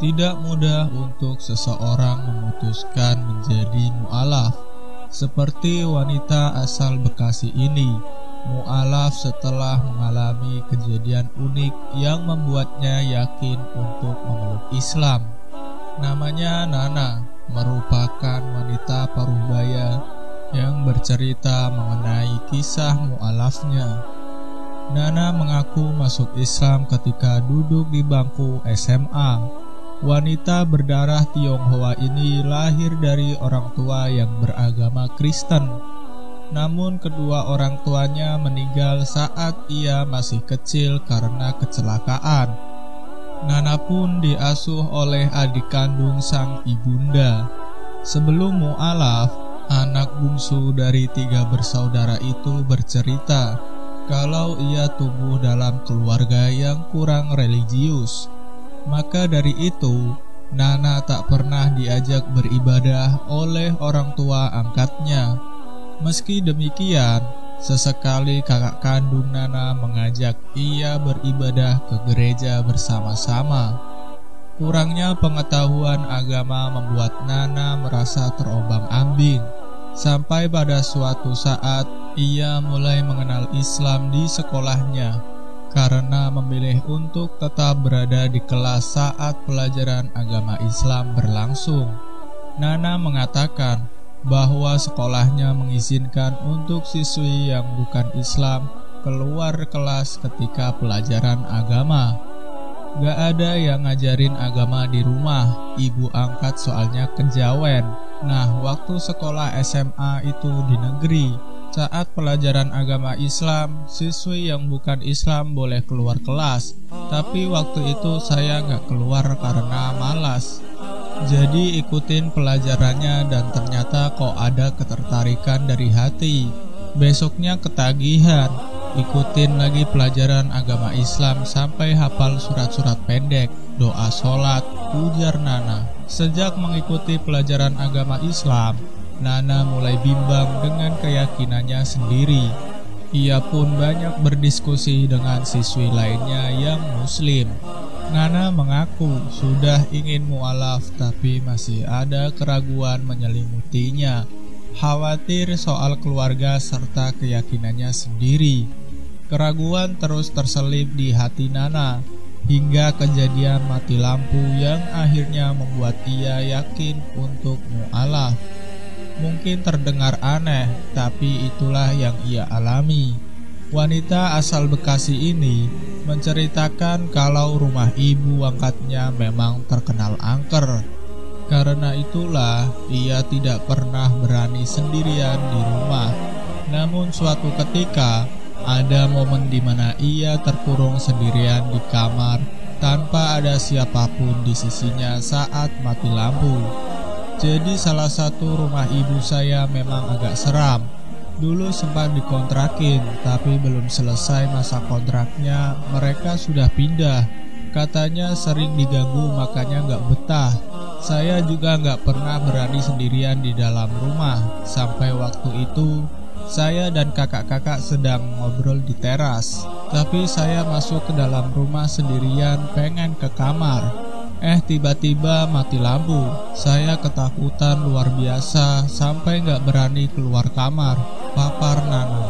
Tidak mudah untuk seseorang memutuskan menjadi mu'alaf. Seperti wanita asal Bekasi ini, mu'alaf setelah mengalami kejadian unik yang membuatnya yakin untuk memeluk Islam. Namanya Nana, merupakan wanita Parubaya yang bercerita mengenai kisah mu'alafnya. Nana mengaku masuk Islam ketika duduk di bangku SMA. Wanita berdarah Tionghoa ini lahir dari orang tua yang beragama Kristen. Namun kedua orang tuanya meninggal saat ia masih kecil karena kecelakaan. Nana pun diasuh oleh adik kandung sang ibunda. Sebelum mu'alaf, anak bungsu dari 3 bersaudara itu bercerita kalau ia tumbuh dalam keluarga yang kurang religius. Maka dari itu, Nana tak pernah diajak beribadah oleh orang tua angkatnya. Meski demikian, sesekali kakak kandung Nana mengajak ia beribadah ke gereja bersama-sama. Kurangnya pengetahuan agama membuat Nana merasa terombang-ambing. Sampai pada suatu saat, ia mulai mengenal Islam di sekolahnya karena memilih untuk tetap berada di kelas saat pelajaran agama Islam berlangsung. Nana mengatakan bahwa sekolahnya mengizinkan untuk siswi yang bukan Islam keluar kelas ketika pelajaran agama. Gak ada yang ngajarin agama di rumah, ibu angkat soalnya kejawen. Nah, waktu sekolah SMA itu di negeri, saat pelajaran agama Islam, siswi yang bukan Islam boleh keluar kelas. Tapi waktu itu saya gak keluar karena malas. Jadi ikutin pelajarannya dan ternyata kok ada ketertarikan dari hati. Besoknya ketagihan, ikutin lagi pelajaran agama Islam sampai hafal surat-surat pendek, doa sholat, ujar Nana. Sejak mengikuti pelajaran agama Islam, Nana mulai bimbang dengan keyakinannya sendiri. Ia pun banyak berdiskusi dengan siswi lainnya yang muslim. Nana mengaku sudah ingin mu'alaf tapi masih ada keraguan menyelimutinya. Khawatir soal keluarga serta keyakinannya sendiri. Keraguan terus terselip di hati Nana hingga kejadian mati lampu yang akhirnya membuat ia yakin untuk mu'alaf. Mungkin terdengar aneh, tapi itulah yang ia alami. Wanita asal Bekasi ini menceritakan kalau rumah ibu angkatnya memang terkenal angker. Karena itulah ia tidak pernah berani sendirian di rumah. Namun suatu ketika ada momen di mana ia terkurung sendirian di kamar tanpa ada siapapun di sisinya saat mati lampu. Jadi salah satu rumah ibu saya memang agak seram. Dulu sempat dikontrakin, tapi belum selesai masa kontraknya mereka sudah pindah. Katanya sering diganggu makanya gak betah. Saya juga gak pernah berani sendirian di dalam rumah. Sampai waktu itu saya dan kakak-kakak sedang ngobrol di teras. Tapi saya masuk ke dalam rumah sendirian pengen ke kamar. Tiba-tiba mati lampu. Saya ketakutan luar biasa sampai gak berani keluar kamar, papar Nana.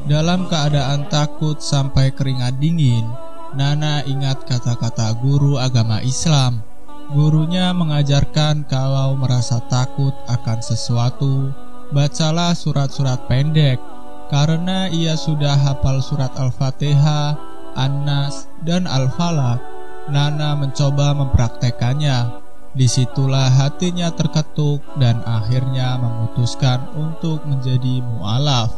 Dalam keadaan takut sampai keringat dingin, Nana ingat kata-kata guru agama Islam. Gurunya mengajarkan kalau merasa takut akan sesuatu, bacalah surat-surat pendek. Karena ia sudah hafal surat Al-Fatihah, An-Nas, dan Al-Falaq, Nana mencoba mempraktekannya. Disitulah hatinya terketuk dan akhirnya memutuskan untuk menjadi mu'alaf.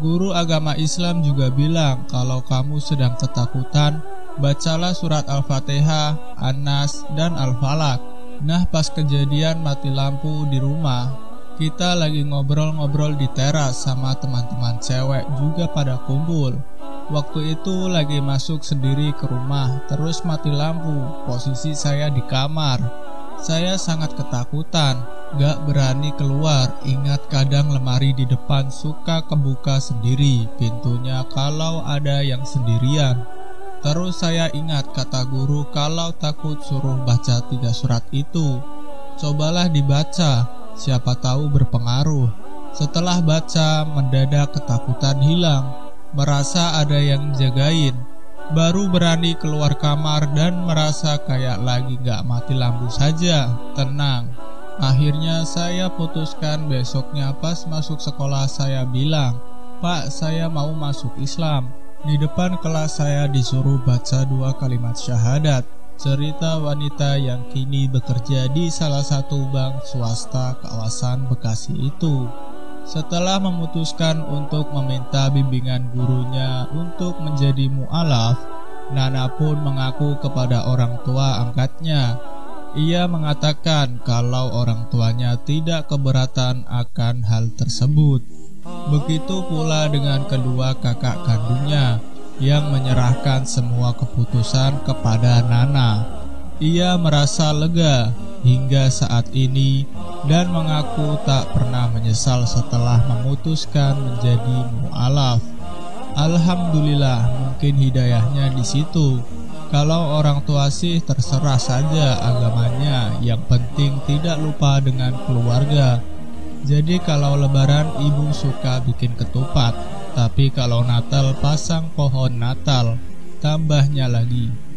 Guru agama Islam juga bilang kalau kamu sedang ketakutan, bacalah surat Al-Fatihah, An-Nas, dan Al-Falaq. Nah, pas kejadian mati lampu di rumah, kita lagi ngobrol-ngobrol di teras sama teman-teman cewek juga pada kumpul. Waktu itu lagi masuk sendiri ke rumah, terus mati lampu. Posisi saya di kamar. Saya sangat ketakutan, gak berani keluar. Ingat kadang lemari di depan suka kebuka sendiri pintunya kalau ada yang sendirian. Terus saya ingat kata guru kalau takut suruh baca 3 surat itu. Cobalah dibaca, siapa tahu berpengaruh. Setelah baca, mendadak ketakutan hilang, merasa ada yang jagain. Baru berani keluar kamar dan merasa kayak lagi gak mati lampu saja, tenang. Akhirnya saya putuskan besoknya pas masuk sekolah saya bilang, "Pak, saya mau masuk Islam." Di depan kelas saya disuruh baca 2 kalimat syahadat, cerita wanita yang kini bekerja di salah satu bank swasta kawasan Bekasi itu. Setelah memutuskan untuk meminta bimbingan gurunya untuk menjadi mu'alaf, Nana pun mengaku kepada orang tua angkatnya. Ia mengatakan kalau orang tuanya tidak keberatan akan hal tersebut. Begitu pula dengan kedua kakak kandungnya yang menyerahkan semua keputusan kepada Nana. Ia merasa lega hingga saat ini dan mengaku tak pernah menyesal setelah memutuskan menjadi mu'alaf. Alhamdulillah, mungkin hidayahnya di situ. Kalau orang tua sih terserah saja agamanya, yang penting tidak lupa dengan keluarga. Jadi kalau lebaran ibu suka bikin ketupat, tapi kalau Natal pasang pohon Natal, tambahnya lagi.